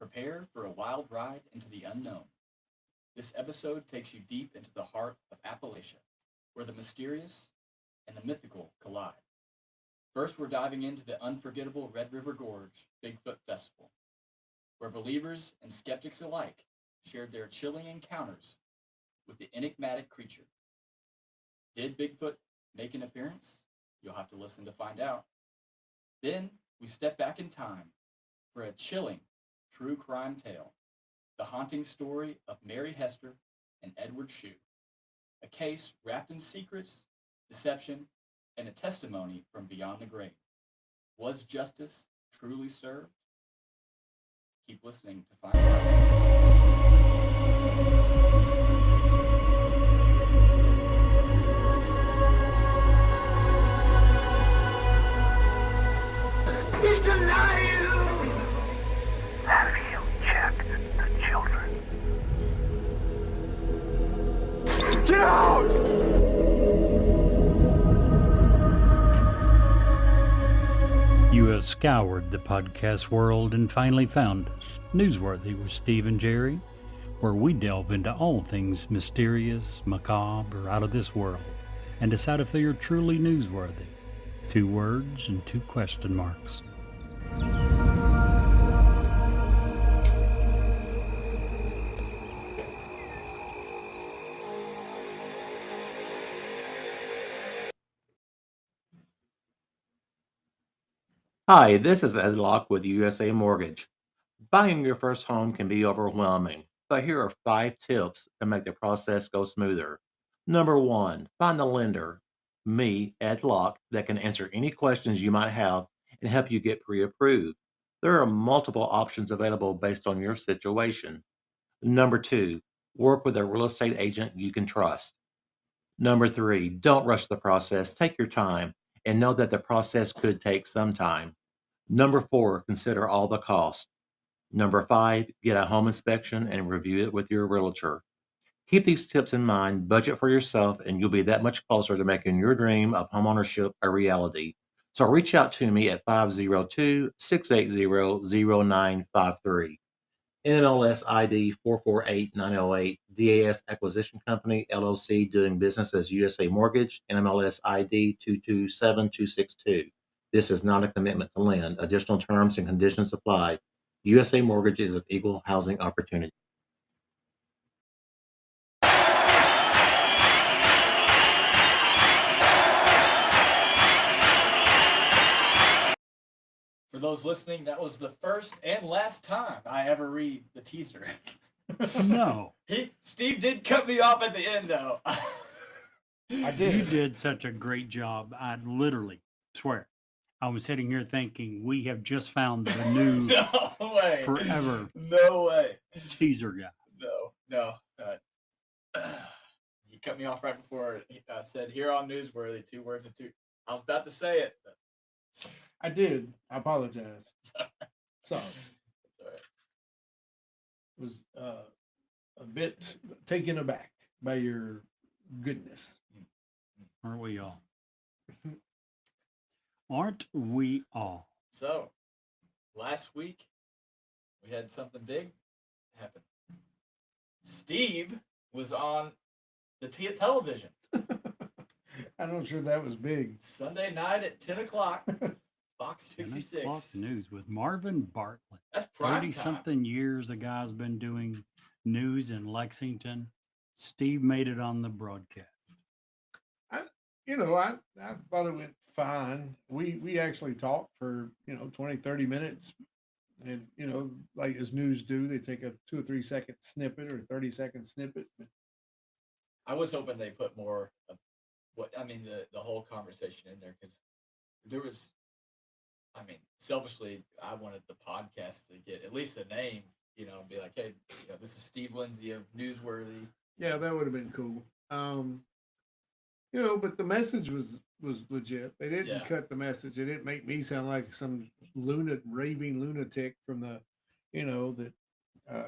Prepare for a wild ride into the unknown. This episode takes you deep into the heart of Appalachia, where the mysterious and the mythical collide. First, we're diving into the unforgettable Red River Gorge Bigfoot Festival, where believers and skeptics alike shared their chilling encounters with the enigmatic creature. Did Bigfoot make an appearance? You'll have to listen to find out. Then we step back in time for a chilling true crime tale, the haunting story of Mary Hester and Edward Shue, a case wrapped in secrets, deception, and a testimony from beyond the grave. Was justice truly served? Keep listening to find out. He's alive! Have you checked the children? Get out! You have scoured the podcast world and finally found us, Newsworthy with Steve and Jerry, where we delve into all things mysterious, macabre, or out of this world, and decide if they are truly newsworthy. 2 words and 2 question marks. Hi, this is Ed Locke with USA Mortgage. Buying your first home can be overwhelming, but here are 5 tips to make the process go smoother. Number 1, find a lender, me, Ed Locke, that can answer any questions you might have and help you get pre approved. There are multiple options available based on your situation. Number 2, work with a real estate agent you can trust. Number 3, don't rush the process, take your time, and know that the process could take some time. Number 4, consider all the costs. Number 5, get a home inspection and review it with your realtor. Keep these tips in mind, budget for yourself, and you'll be that much closer to making your dream of homeownership a reality. So reach out to me at 502-680-0953. NMLS ID 448908, DAS Acquisition Company, LLC, doing business as USA Mortgage, NMLS ID 227262. This is not a commitment to lend. Additional terms and conditions apply. USA Mortgage is an equal housing opportunity. For those listening, that was the first and last time I ever read the teaser. No, Steve did cut me off at the end, though. I you did. did such a great job. I literally swear. I was sitting here thinking we have just found the new No way. forever No way. teaser guy. No. He cut me off right before I said, here on Newsworthy, 2 words and 2. I was about to say it. But I did. I apologize. Sorry. it's all right. Was a bit taken aback by your goodness. Aren't we all? Aren't we all? So, last week, we had something big happen. Steve was on the television I'm not sure that was big. Sunday night at 10 o'clock, Fox 10 o'clock 56. News with Marvin Bartlett. That's prime 30 time. something years the guy's been doing news in Lexington. Steve made it on the broadcast. I thought it went fine. We actually talked for 20, 30 minutes, and like as news do, they take a 2 or 3 second snippet or 30-second snippet. But I was hoping they put more of the whole conversation in there, because there was, selfishly, I wanted the podcast to get at least a name, and be like, hey, this is Steve Lindsay of Newsworthy. yeah, that would have been cool. But the message was legit. They didn't Yeah. cut the message. They didn't make me sound like some raving lunatic from the, that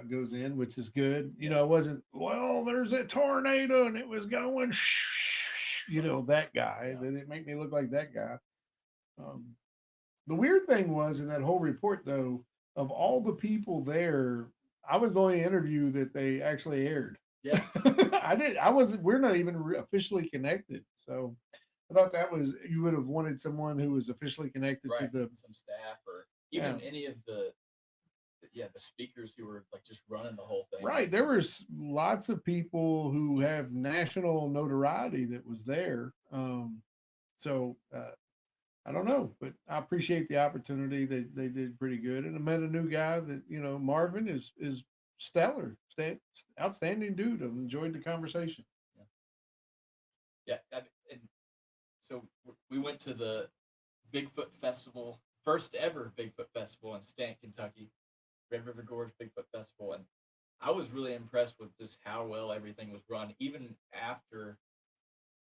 goes in, which is good. It wasn't, well, there's a tornado and it was going, that guy. Yeah. They didn't make me look like that guy. The weird thing was in that whole report, though, of all the people there, I was the only interview that they actually aired. Yeah. I wasn't, we're not even officially connected. So I thought that was, you would have wanted someone who was officially connected to Right. the, Some staff or even Yeah. any of the speakers who were like just running the whole thing. right. There was lots of people who have national notoriety that was there. So, I don't know, but I appreciate the opportunity. They did pretty good. And I met a new guy that, Marvin is stellar, outstanding dude. I've enjoyed the conversation. Yeah. And so we went to the Bigfoot Festival, first ever Bigfoot Festival in Stanton, Kentucky, Red River Gorge Bigfoot Festival, and I was really impressed with just how well everything was run, even after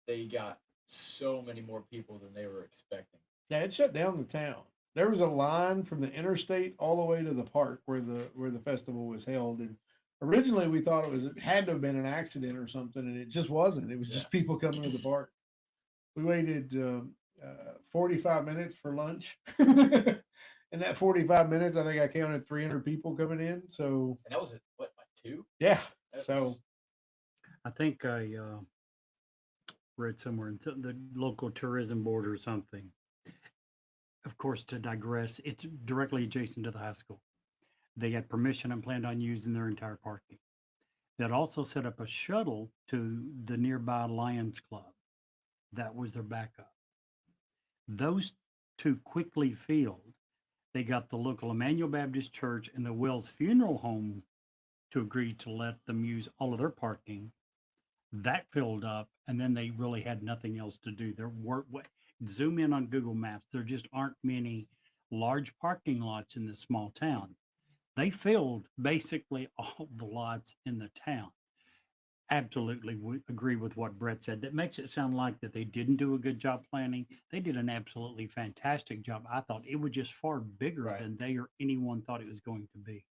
they got so many more people than they were expecting. Yeah, it shut down the town. There was a line from the interstate all the way to the park where the festival was held. And originally we thought it had to have been an accident or something, and it just wasn't. It was just people coming to the park. We waited 45 minutes for lunch. In that 45 minutes, I think I counted 300 people coming in. So, And that was at what, like 2? yeah. That So, was- I think I read somewhere in the local tourism board or something. Of course, to digress, it's directly adjacent to the high school. They had permission and planned on using their entire parking. They'd also set up a shuttle to the nearby Lions Club. That was their backup. Those two quickly filled. They got the local Emmanuel Baptist Church and the Wells Funeral Home to agree to let them use all of their parking. That filled up, and then they really had nothing else to do. There were, zoom in on Google Maps, there just aren't many large parking lots in this small town. They filled basically all the lots in the town. Absolutely agree with what Brett said. That makes it sound like that they didn't do a good job planning. They did an absolutely fantastic job. I thought it was just far bigger Right. than they or anyone thought it was going to be.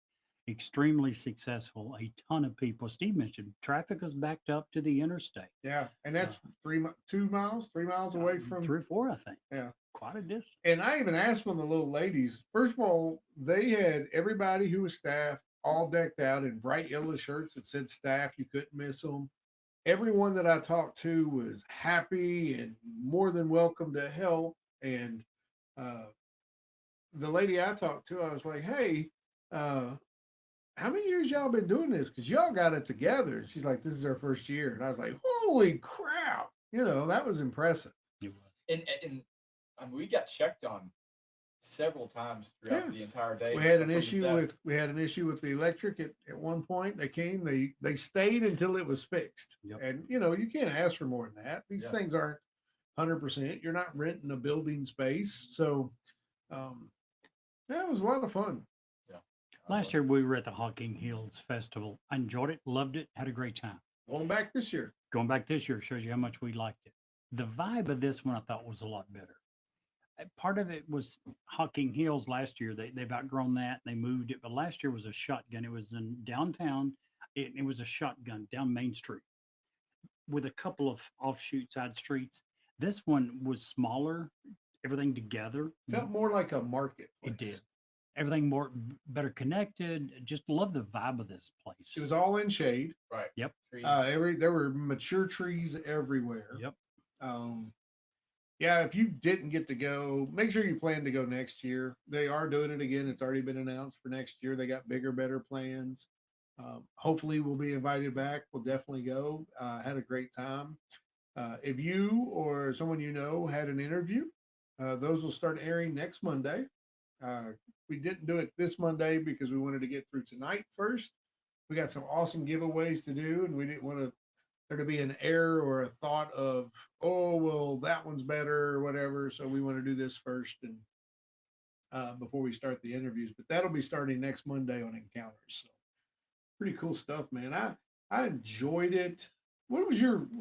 Extremely successful. A ton of people. Steve mentioned traffic was backed up to the interstate. yeah. And that's 3 miles away from. 3 or 4, I think. Yeah. Quite a distance. And I even asked one of the little ladies. First of all, they had everybody who was staff all decked out in bright yellow shirts that said staff. You couldn't miss them. Everyone that I talked to was happy and more than welcome to help. And the lady I talked to, I was like, "Hey, how many years y'all been doing this? Because y'all got it together." And she's like, "This is our first year." And I was like, "Holy crap!" That was impressive. It was. And I mean, we got checked on several times throughout Yeah. the entire day. We had from an the issue staff. with the electric at one point. They came, they stayed until it was fixed. Yep. And you can't ask for more than that. These Yeah. things aren't 100%. You're not renting a building space. So yeah, it was a lot of fun. Last year we were at the Hocking Hills Festival. I enjoyed it, loved it, had a great time. Going back this year. Going back this year shows you how much we liked it. The vibe of this one I thought was a lot better. Part of it was Hocking Hills last year. They've outgrown that. They moved it, but last year was a shotgun. It was in downtown. It was a shotgun down Main Street with a couple of offshoot side streets. This one was smaller, everything together. Felt more like a market. It did. Everything better connected. Just love the vibe of this place. It was all in shade. Right. Yep. Trees. There were mature trees everywhere. Yep. Yeah, if you didn't get to go, make sure you plan to go next year. They are doing it again. It's already been announced for next year. They got bigger, better plans. Hopefully we'll be invited back. We'll definitely go. Had a great time. If you or someone had an interview, those will start airing next Monday. We didn't do it this Monday because we wanted to get through tonight first. We got some awesome giveaways to do, and we didn't want there to be an error or a thought of, oh, well, that one's better or whatever. So we want to do this first and before we start the interviews. But that'll be starting next Monday on Encounters. So pretty cool stuff, man. I enjoyed it.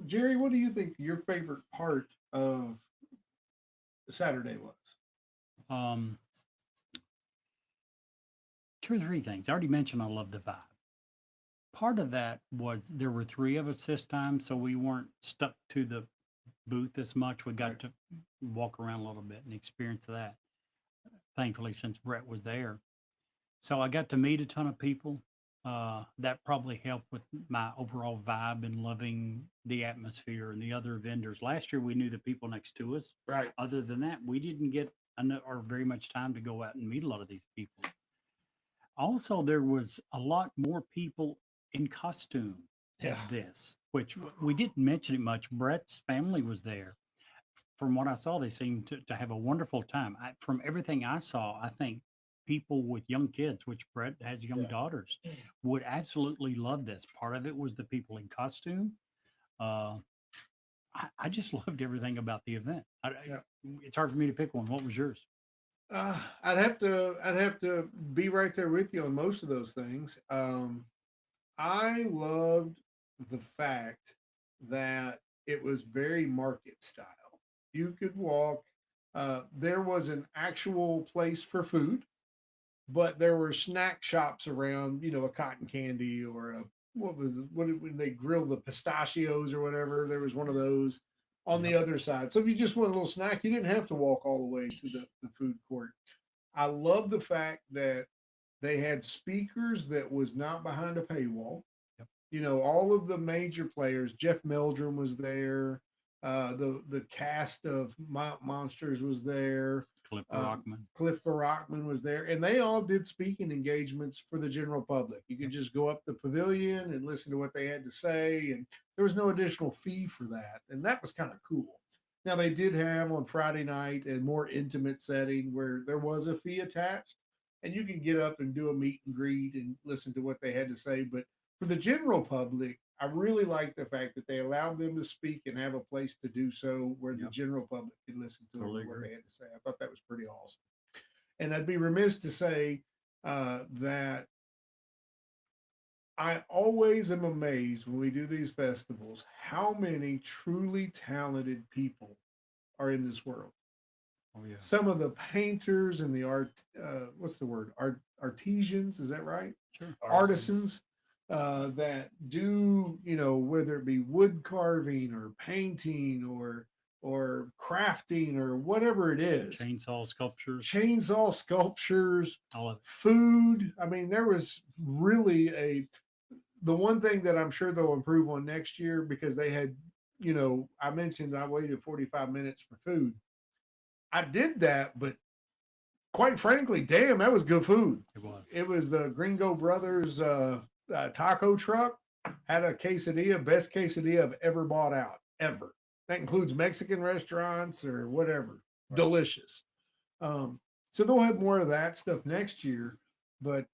Jerry, what do you think your favorite part of Saturday was? 2 or 3 things. I already mentioned I love the vibe. Part of that was there were 3 of us this time, so we weren't stuck to the booth as much. We got Right. to walk around a little bit and experience that. Thankfully, since Brett was there. So I got to meet a ton of people. That probably helped with my overall vibe and loving the atmosphere and the other vendors. Last year, we knew the people next to us. Right. Other than that, we didn't get enough or very much time to go out and meet a lot of these people. Also, there was a lot more people in costume at Yeah. this, which we didn't mention it much. Brett's family was there. From what I saw, they seemed to have a wonderful time. From everything I saw, I think people with young kids, which Brett has young Yeah. daughters, would absolutely love this. Part of it was the people in costume. Uh, I just loved everything about the event. Yeah. It's hard for me to pick one. What was yours? I'd have to be right there with you on most of those things. I loved the fact that it was very market style. You could walk. There was an actual place for food, but there were snack shops around. A cotton candy or a when they grill the pistachios or whatever. There was one of those on the other side. So if you just want a little snack, you didn't have to walk all the way to the food court. I love the fact that they had speakers that was not behind a paywall. Yep. All of the major players. Jeff Meldrum was there. The cast of Monsters was there. Cliff Rockman. Cliff Rockman was there, and they all did speaking engagements for the general public. You could just go up the pavilion and listen to what they had to say, and there was no additional fee for that, and that was kind of cool. Now they did have on Friday night a more intimate setting where there was a fee attached, and you can get up and do a meet and greet and listen to what they had to say. But for the general public, I really like the fact that they allowed them to speak and have a place to do so where the Yep. general public could listen to Totally what agree. they had to say. I thought that was pretty awesome. And I'd be remiss to say that I always am amazed when we do these festivals how many truly talented people are in this world. Oh yeah. Some of the painters and the what's the word? Artisans, is that right? Sure. Artisans that do, whether it be wood carving or painting or crafting or whatever it is. Chainsaw sculptures, all of it. food. I mean, there was really the one thing that I'm sure they'll improve on next year, because they had, I mentioned I waited 45 minutes for food. I did that, but quite frankly, damn, that was good food. It was. It was the Gringo Brothers taco truck. Had a quesadilla, best quesadilla I've ever bought out, ever. That includes Mexican restaurants or whatever. Right. Delicious. So they'll have more of that stuff next year. But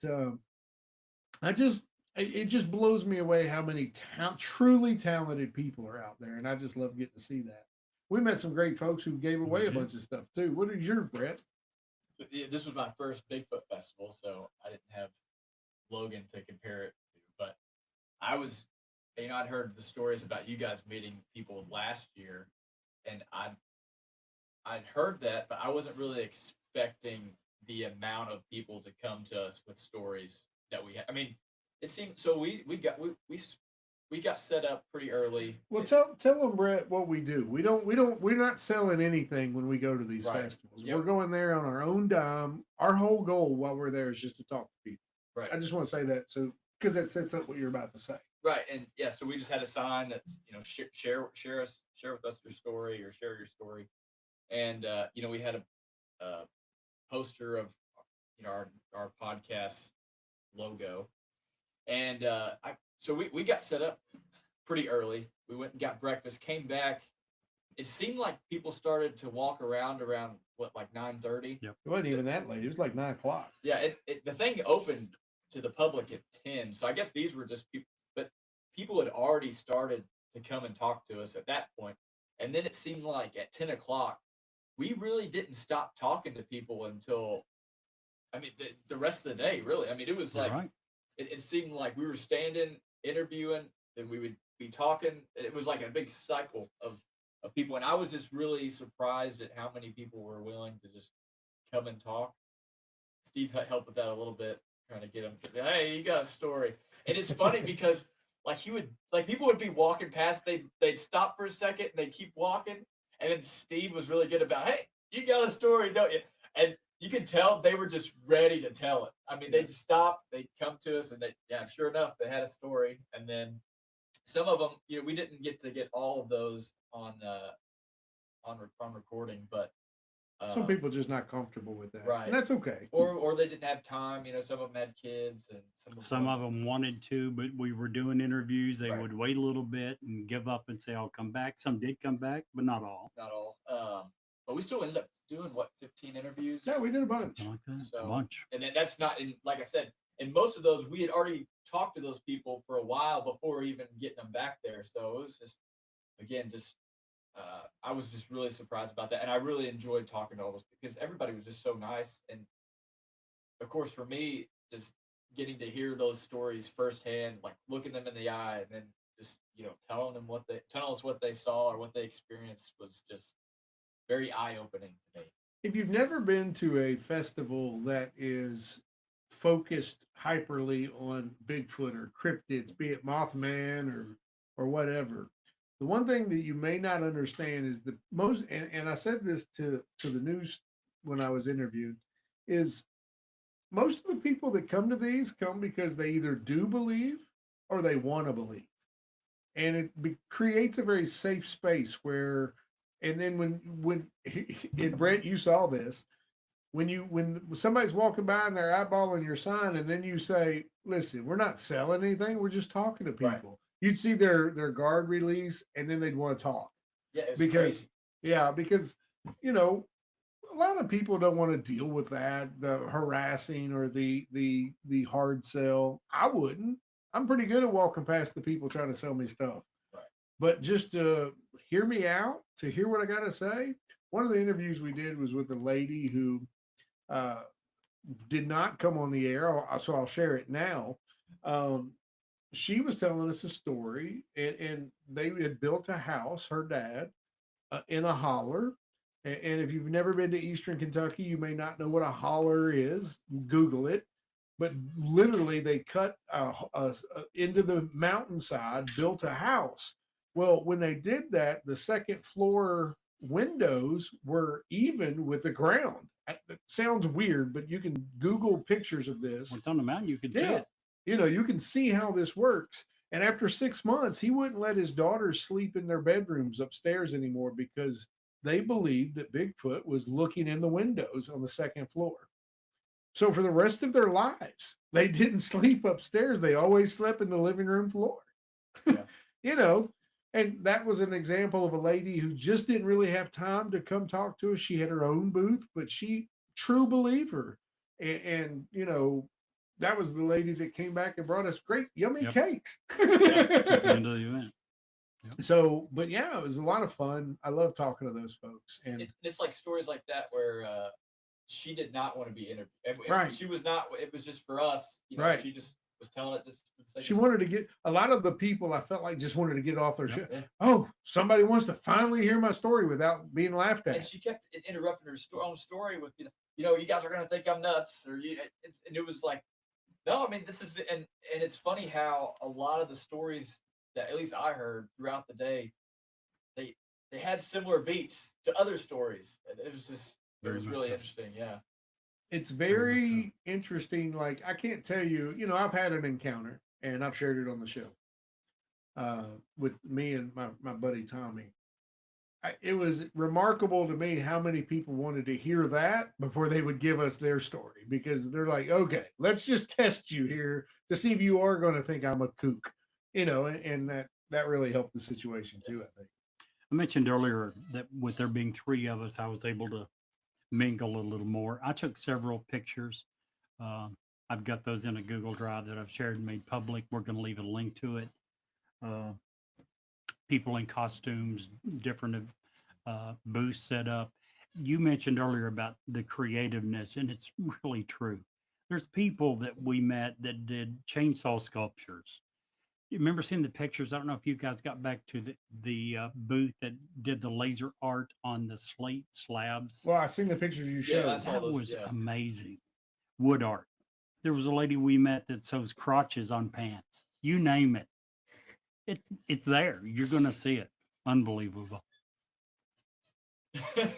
it just blows me away how many truly talented people are out there. And I just love getting to see that. We met some great folks who gave away a bunch of stuff too. What is yours, Brett? So, yeah, this was my first Bigfoot festival, so I didn't have Logan to compare it to. But I was, I'd heard the stories about you guys meeting people last year, and I'd heard that, but I wasn't really expecting the amount of people to come to us with stories that we had. I mean, it seemed so. We got set up pretty early. Well, tell them, Brett, what we do. We're not selling anything when we go to these festivals. Yep. We're going there on our own dime. Our whole goal while we're there is just to talk to people. Right. I just want to say that, so because that sets up what you're about to say. Right, and yeah, so we just had a sign that share with us your story or share your story, and we had a poster of our podcast logo, and so we got set up pretty early. We went and got breakfast, came back. It seemed like people started to walk around like 9:30. Yep. It wasn't even that late. It was like 9:00. Yeah, the thing opened to the public at 10. So I guess these were just people, but people had already started to come and talk to us at that point. And then it seemed like at 10 o'clock, we really didn't stop talking to people until, the rest of the day, really. It was like, right. It seemed like we were standing, interviewing, and we would be talking. It was like a big cycle of people. And I was just really surprised at how many people were willing to just come and talk. Steve helped with that a little bit, trying to get them, hey, you got a story. And it's funny because people would be walking past, they'd stop for a second, and they'd keep walking. And then Steve was really good about, hey, you got a story, don't you? And you could tell they were just ready to tell it. I mean, they'd stop, they'd come to us, and sure enough, they had a story. And then some of them, we didn't get to get all of those on recording, but Some people just not comfortable with that, right. and that's okay. Or they didn't have time. Some of them had kids, and Some of them wanted to, but we were doing interviews. They Right. would wait a little bit and give up and say, I'll come back. Some did come back, but not all. not all. But we still ended up doing 15 interviews. Yeah, we did a bunch. Something like that. A So- bunch. And then that's not, and like I said, and most of those we had already talked to those people for a while before even getting them back there. So it was just, again, I was just really surprised about that, and I really enjoyed talking to all those because everybody was just so nice. And of course, for me, just getting to hear those stories firsthand, like looking them in the eye, and then just telling us what they saw or what they experienced was just very eye-opening to me. If you've never been to a festival that is focused hyperly on Bigfoot or cryptids, be it Mothman or whatever, the one thing that you may not understand is the most, and I said this to the news when I was interviewed, is most of the people that come to these come because they either do believe or they want to believe. And it creates a very safe space where, and then when and Brent, you saw this, when somebody's walking by and they're eyeballing your sign, and then you say, listen, we're not selling anything, we're just talking to people. Right. You'd see their guard release, and then they'd want to talk. Yeah, it's Because crazy. because a lot of people don't want to deal with that, the harassing or the hard sell. I wouldn't. I'm pretty good at walking past the people trying to sell me stuff. Right. But just to hear me out, to hear what I got to say. One of the interviews we did was with a lady who did not come on the air, so I'll share it now. She was telling us a story, and they had built a house, her dad, in a holler. And if you've never been to Eastern Kentucky, you may not know what a holler is. Google it. But literally, they cut into the mountainside, built a house. Well, when they did that, the second floor windows were even with the ground. It sounds weird, but you can Google pictures of this. When it's on the mountain, you can see Yeah. it. You can see how this works. And after 6 months, he wouldn't let his daughters sleep in their bedrooms upstairs anymore because they believed that Bigfoot was looking in the windows on the second floor. So for the rest of their lives, they didn't sleep upstairs. They always slept in the living room floor. Yeah. And that was an example of a lady who just didn't really have time to come talk to us. She had her own booth, but she true believer. And that was the lady that came back and brought us great yummy Yep. cakes. At the end of the event. So, but yeah, it was a lot of fun. I love talking to those folks. And It's like stories like that where she did not want to be interviewed. Right. She was not. It was just for us. Right. She just was telling it just for the sake she of- wanted to get a lot of the people I felt like just wanted to get off their Yep. shit. Yeah. Oh, somebody wants to finally hear my story without being laughed And at. she kept interrupting her own story with, you guys are gonna think I'm nuts, or and it was like, no, I mean this is, and it's funny how a lot of the stories that at least I heard throughout the day, they had similar beats to other stories. It was just, it Very was much really so. interesting. Yeah. It's Very much very interesting. Like, I can't tell you, I've had an encounter and I've shared it on the show with me and my buddy Tommy. It was remarkable to me how many people wanted to hear that before they would give us their story, because they're like, okay, let's just test you here to see if you are going to think I'm a kook, and that really helped the situation too, I think. I mentioned earlier that with there being 3 of us, I was able to mingle a little more. I took several pictures. I've got those in a Google Drive that I've shared and made public. We're going to leave a link to it. People in costumes, different booths set up. You mentioned earlier about the creativeness, and it's really true. There's people that we met that did chainsaw sculptures. You remember seeing the pictures? I don't know if you guys got back to the booth that did the laser art on the slate slabs. Well, I seen the pictures you showed. I saw That those, was yeah. amazing. Wood art. There was a lady we met that sews crotches on pants. You name it. It's there. You're going to see it. Unbelievable.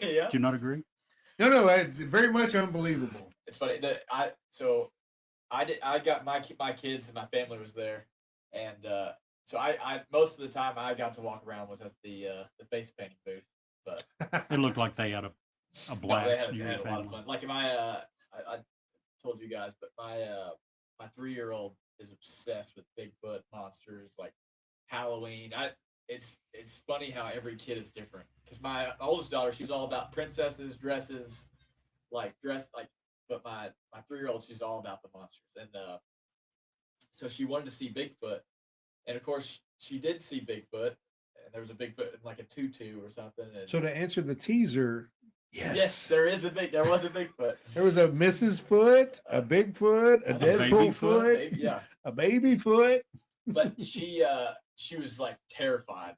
Yeah. Do you not agree? No, very much unbelievable. It's funny that I got my kids and my family was there, and so I most of the time I got to walk around was at the face painting booth, but It looked like they had a no, blast. they You had and a lot of family. fun. Like I told you guys, but my 3-year-old is obsessed with Bigfoot monsters, like Halloween. It's funny how every kid is different. Because my oldest daughter, she's all about princesses, dresses, like. But my 3-year-old, she's all about the monsters, and so she wanted to see Bigfoot, and of course she did see Bigfoot, and there was a Bigfoot in like a tutu or something. And So to answer the teaser, yes, there was a Bigfoot. There was a Mrs. Foot, a Bigfoot, a baby Deadpool foot, foot, Baby, yeah. a baby foot. But she was like terrified.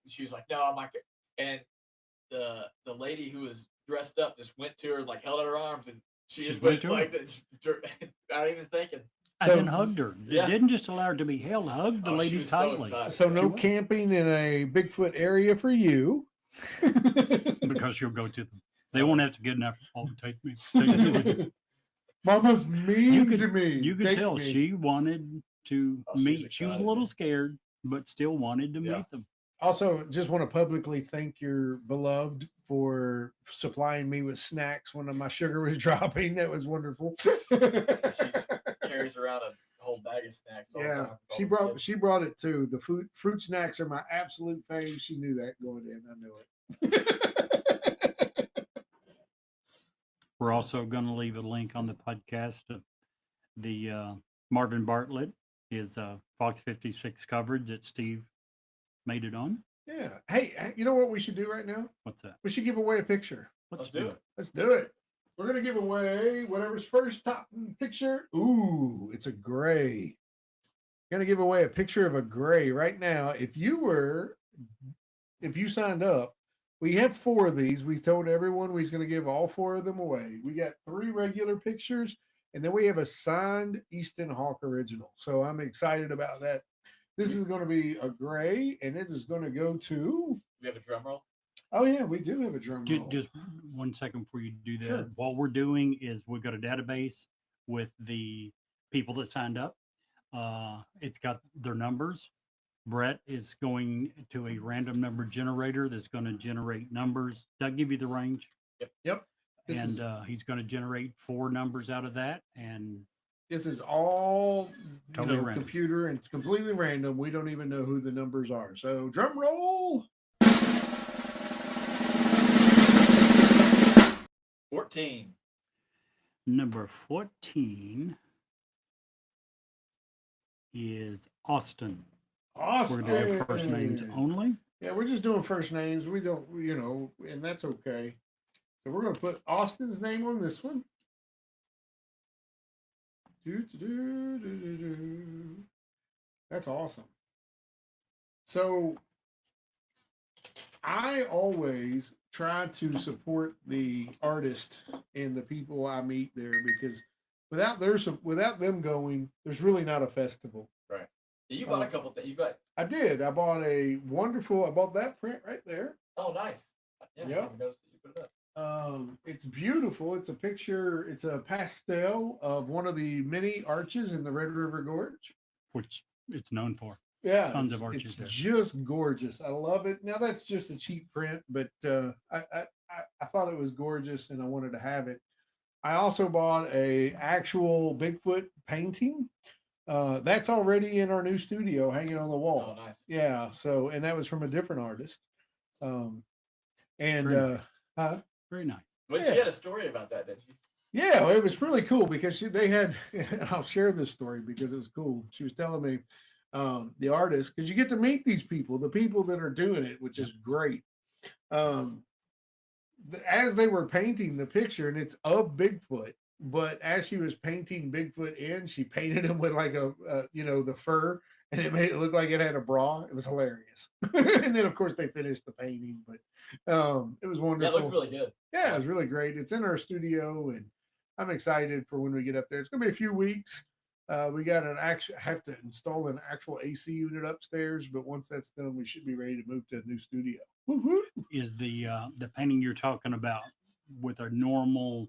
She was like, "No, I'm not." And the lady who was dressed up just went to her, like held out her arms, and she just went went to her? like this, not even thinking. And So- then hugged her. Yeah. It didn't just allow her to be held, hugged the Oh, she lady was so tightly excited. So no She was. camping in a Bigfoot area for you. because she'll go to them. They won't have to get enough. Oh, take me. Take me with you. Mama's mean could- to me. You could Take tell me. she wanted to Oh, she was meet. She was a excited, little man. scared, but still wanted to Yeah. meet them. Also, just want to publicly thank your beloved for supplying me with snacks when my sugar was dropping. That was wonderful. She carries around a whole bag of snacks. All the Yeah, time with all she those brought kids. she brought it too. The fruit snacks are my absolute fave. She knew that going in. I knew it. We're also going to leave a link on the podcast of the Marvin Bartlett, his Fox 56 coverage that Steve made it on. Yeah. Hey, you know what we should do right now? What's that? We should give away a picture. Let's do it. Let's do it. We're gonna give away whatever's first top picture. Ooh, it's a gray. Gonna give away a picture of a gray right now. If you signed up, we have 4 of these. We told everyone we're gonna give all 4 of them away. We got 3 regular pictures, and then we have a signed Easton Hawk original. So I'm excited about that. This is going to be a gray, and it is going to go to. We have a drum roll. Oh yeah, we do have a drum roll. Just 1 second before you do that. Sure. What we're doing is we've got a database with the people that signed up. It's got their numbers. Brett is going to a random number generator that's going to generate numbers. Does that give you the range? Yep. This And is- he's going to generate 4 numbers out of that. And This is all Totally random. computer and it's completely random. We don't even know who the numbers are. So drum roll. 14. number 14 is Austin. Awesome. We're going to have first names only. Yeah, we're just doing first names. We don't, and that's okay. So we're going to put Austin's name on this one. That's awesome. So I always try to support the artist and the people I meet there because without them going, there's really not a festival. Right. Yeah, you bought a couple things. You bought. I did. I bought that print right there. Oh, nice. Yeah. I Yep. didn't notice that you put it up. It's beautiful. It's a picture. It's a pastel of one of the many arches in the Red River Gorge. Which it's known for. Yeah, Tons it's, of arches it's there. just gorgeous. I love it. Now that's just a cheap print, but I thought it was gorgeous and I wanted to have it. I also bought a actual Bigfoot painting. That's already in our new studio, hanging on the wall. Oh, nice. Yeah. So, and that was from a different artist. And Very nice. Very nice. But Yeah. she had a story about that, didn't she? yeah, it was really cool because they had. I'll share this story because it was cool. She was telling me the artist because you get to meet these people, the people that are doing it, which is great. As they were painting the picture, and it's of Bigfoot, but as she was painting Bigfoot in, she painted him with like the fur, and it made it look like it had a bra. It was hilarious. And then of course they finished the painting, but it was Yeah, wonderful. it looked really good. Yeah, it was really great. It's in our studio, and I'm excited for when we get up there. It's going to be a few weeks. We got have to install an actual AC unit upstairs, but once that's done, we should be ready to move to a new studio. Woo-hoo. Is the painting you're talking about with a normal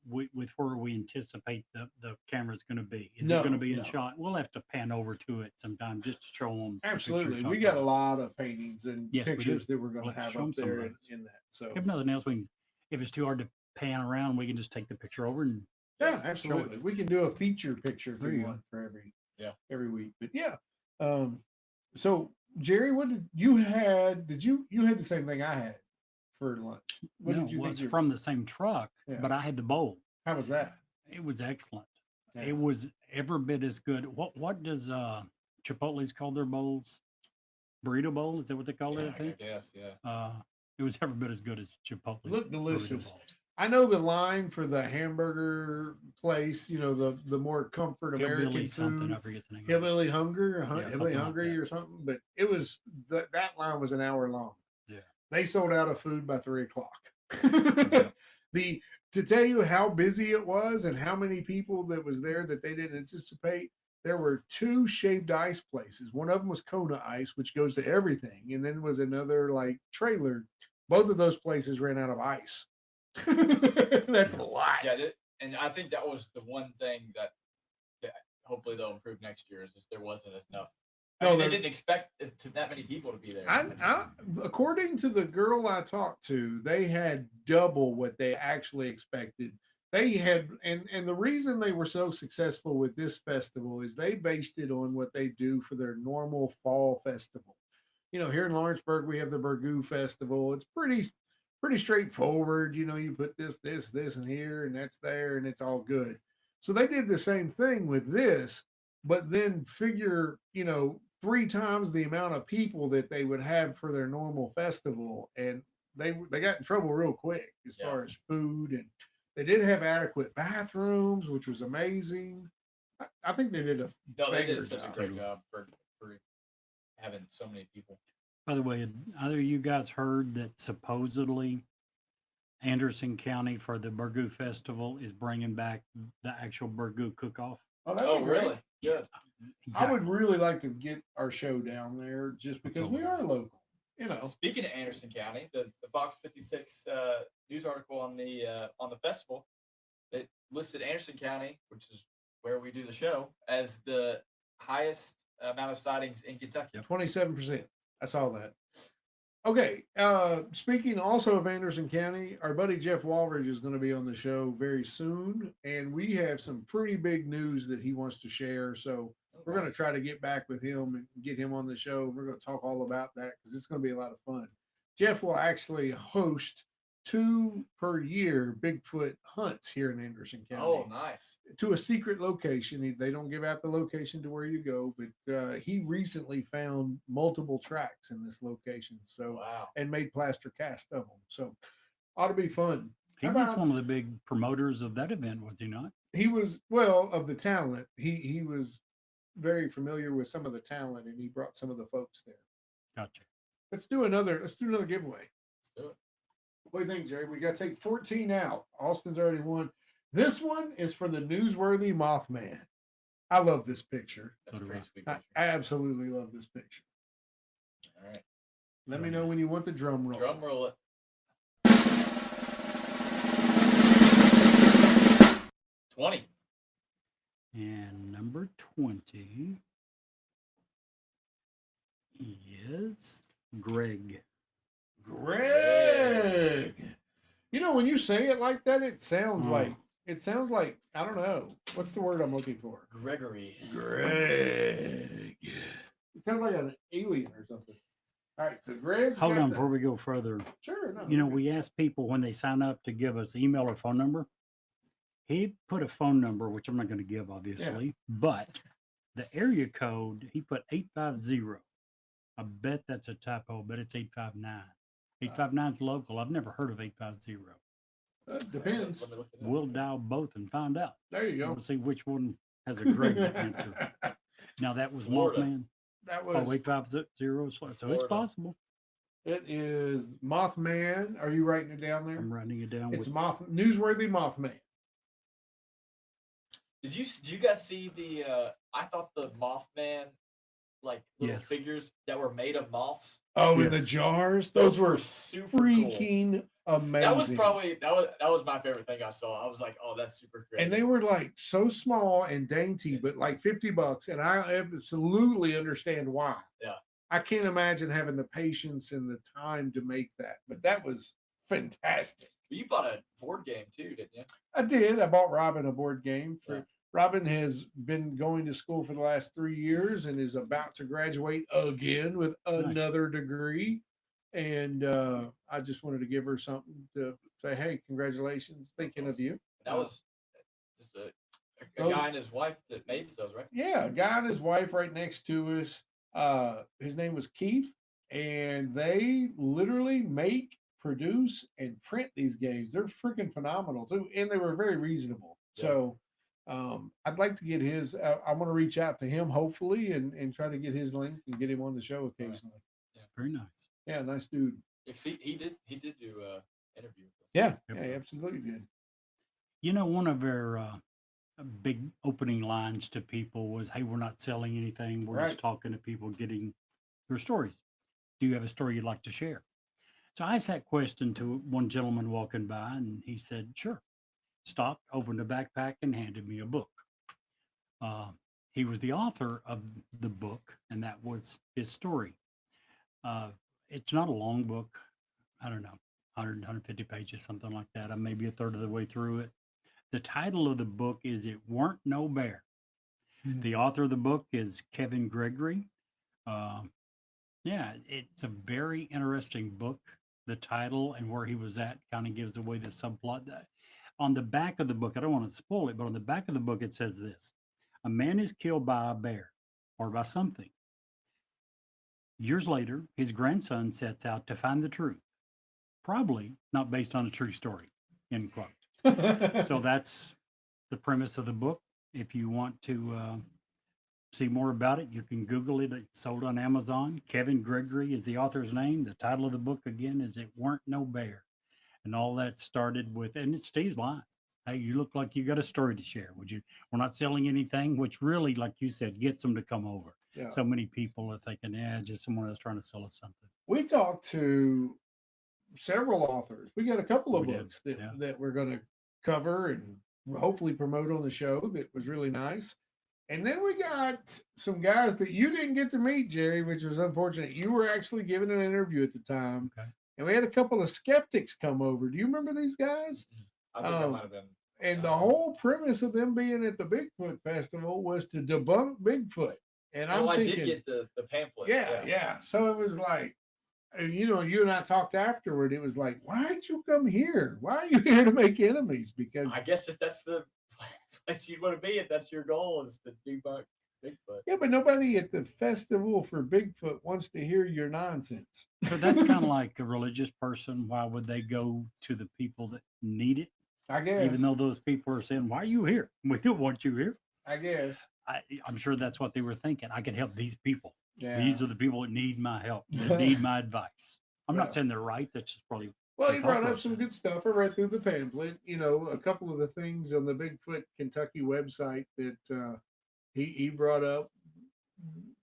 with where we anticipate the camera's going to be? Is it going to No, be in no. shot? We'll have to pan over to it sometime just to show them. Absolutely. We got a lot of paintings and Yes, we do. pictures that we're going We'll to have have to show 'em up some there of in, those. in that. So, If nothing else, if it's too hard to pan around, we can just take the picture over and yeah, show it. absolutely. We can do a feature picture if There we you go. want for every week. But yeah. So Jerry, what did you had? Did you had the same thing I had for lunch? What no, did you it was think? from the same truck, Yeah. but I had the bowl. How was that? It was excellent. Yeah. It was every bit as good. What does Chipotle's call their bowls? Burrito bowl? Is that what they call it? I I think. guess, yeah. It was every bit as good as Chipotle. Looked delicious. I know the line for the hamburger place, the more comfort Hillbilly American something. food, I forget the name. of it. Hillbilly Hunger, Yeah, Hillbilly something like Hungry that. or something. But it was that line was an hour long. Yeah. They sold out of food by 3:00. To tell you how busy it was and how many people that was there that they didn't anticipate, there were 2 shaved ice places. One of them was Kona Ice, which goes to everything, and then was another like trailer. Both of those places ran out of ice. That's a lot. Yeah, and I think that was the one thing that hopefully they'll improve next year is just there wasn't enough. No, They there- didn't expect that many people to be there. According to the girl I talked to, they had double what they actually expected. They had, and the reason they were so successful with this festival is they based it on what they do for their normal fall festival. Here in Lawrenceburg, we have the Burgoo Festival. It's pretty straightforward. You put this, and here, and that's there, and it's all good. So they did the same thing with this, but then figure, 3 times the amount of people that they would have for their normal festival, and they got in trouble real quick as far as food, and they did have adequate bathrooms, which was amazing. I think they did They did banger such a job. great job for having so many people. By the way, had either of you guys heard that supposedly Anderson County for the Burgoo Festival is bringing back the actual Burgoo cook-off? that'd Oh, be great. really? Good. I would really like to get our show down there just because we are local. Speaking of Anderson County, the Fox 56 news article on the festival, it listed Anderson County, which is where we do the show, as the highest amount of sightings in Kentucky. 27%. I saw that. Okay. Speaking also of Anderson County, our buddy Jeff Walridge is going to be on the show very soon, and we have some pretty big news that he wants to share. So we're going to try to get back with him and get him on the show. We're going to talk all about that because it's going to be a lot of fun. Jeff will actually host 2 per year Bigfoot hunts here in Anderson County. Oh, nice. To a secret location. They don't give out the location to where you go, but he recently found multiple tracks in this location. So, Wow. and made plaster cast of them. So, ought to be fun. He How was about- one of the big promoters of that event, was he not? He was of the talent. He was very familiar with some of the talent, and he brought some of the folks there. Gotcha. Let's do another giveaway. Let's do it. What do you think, Jerry? We got to take 14 out. Austin's already won. This one is for the newsworthy Mothman. I love this picture. That's a So do pretty I. sweet I picture. absolutely love this picture. All right. Let me know when you want the drum roll. Drum roll it. 20. And number 20 is Greg. Greg. When you say it like that, it sounds Oh. like I don't know. What's the word I'm looking for? Gregory. Greg. It sounds like an alien or something. All right, so Greg. Hold on before we go further. Sure. No, We ask people when they sign up to give us email or phone number. He put a phone number, which I'm not going to give, obviously, but the area code, he put 850. I bet that's a typo, but it's 859. 859 is local. I've never heard of 850. depends. Let me look it up. We'll dial both and find out. There you go. We'll see which one has a Greg answer. Now, that was Florida. Mothman. That Oh, was 850. So it's Florida. possible. it is Mothman. Are you writing it down there? I'm writing it down. It's with, newsworthy Mothman. Did you guys see the? I thought the Mothman like little Yes. figures that were made of moths. Oh, in the Yes. jars, those were super cool. freaking amazing. That was probably that was my favorite thing I saw. I was like, oh, that's super creative. And they were like so small and dainty, but like $50. And I absolutely understand why. Yeah. I can't imagine having the patience and the time to make that, but that was fantastic. You bought a board game too, didn't you? I did. I bought Robin a board game for Yeah. Robin has been going to school for the last 3 years and is about to graduate again with another degree. And I just wanted to give her something to say, hey, congratulations, thinking of you. That was just a Those- guy and his wife that made those, right? Yeah, a guy and his wife right next to us. His name was Keith, and they literally make, produce, and print these games. They're freaking phenomenal too, and they were very reasonable. Yeah. So I'd like to get his. I want to reach out to him hopefully and try to get his link and get him on the show occasionally. Very nice. Yeah, nice dude. He did do interview with us. Yeah, Absolutely. yeah, absolutely did. You know, one of our big opening lines to people was, hey, we're not selling anything. We're just Right. talking to people, getting their stories. Do you have a story you'd like to share? So I asked that question to one gentleman walking by, and he said, sure. Stopped, opened a backpack, and handed me a book. He was the author of the book, and that was his story. It's not a long book. I don't know, 100, 150 pages, something like that. I'm maybe a third of the way through it. The title of the book is It Weren't No Bear. The author of the book is Kevin Gregory. Yeah, it's a very interesting book. The title and where he was at kind of gives away the subplot. On the back of the book, I don't want to spoil it, but on the back of the book, it says this: a man is killed by a bear or by something. Years later, his grandson sets out to find the truth, probably not based on a true story, end quote. So that's the premise of the book. If you want to see more about it, you can Google it. It's sold on Amazon. Kevin Gregory is the author's name. The title of the book, again, is It Weren't No Bear. And all that started with, and it's Steve's line. Hey, you look like you got a story to share. Would you? We're not selling anything, which really, like you said, gets them to come over. Yeah. So many people are thinking, yeah, just someone else trying to sell us something. We talked to several authors. We got a couple of We did, books that, yeah. that we're going to cover and hopefully promote on the show. That was really nice. And then we got some guys that you didn't get to meet, Jerry, which was unfortunate. You were actually giving an interview at the time. Okay. And we had a couple of skeptics come over. Do you remember these guys? I think that might have been. And the whole premise of them being at the Bigfoot Festival was to debunk Bigfoot. And I'm I thinking, did get the pamphlet. yeah. So it was like, you and I talked afterward. It was like, why did you come here? Why are you here to make enemies? Because I guess if that's the place you'd want to be, if that's your goal, is to debunk Bigfoot. yeah, but nobody at the festival for Bigfoot wants to hear your nonsense. So that's kind of like a religious person. Why would they go to the people that need it? I guess. Even though those people are saying, why are you here? We don't want you here. I guess. I'm sure that's what they were thinking. I can help these people. Yeah. These are the people that need my help, that need my advice. I'm Yeah. not saying they're right. That's just probably Well, the he thought brought up process. some good stuff. I read through the pamphlet. A couple of the things on the Bigfoot Kentucky website that he brought up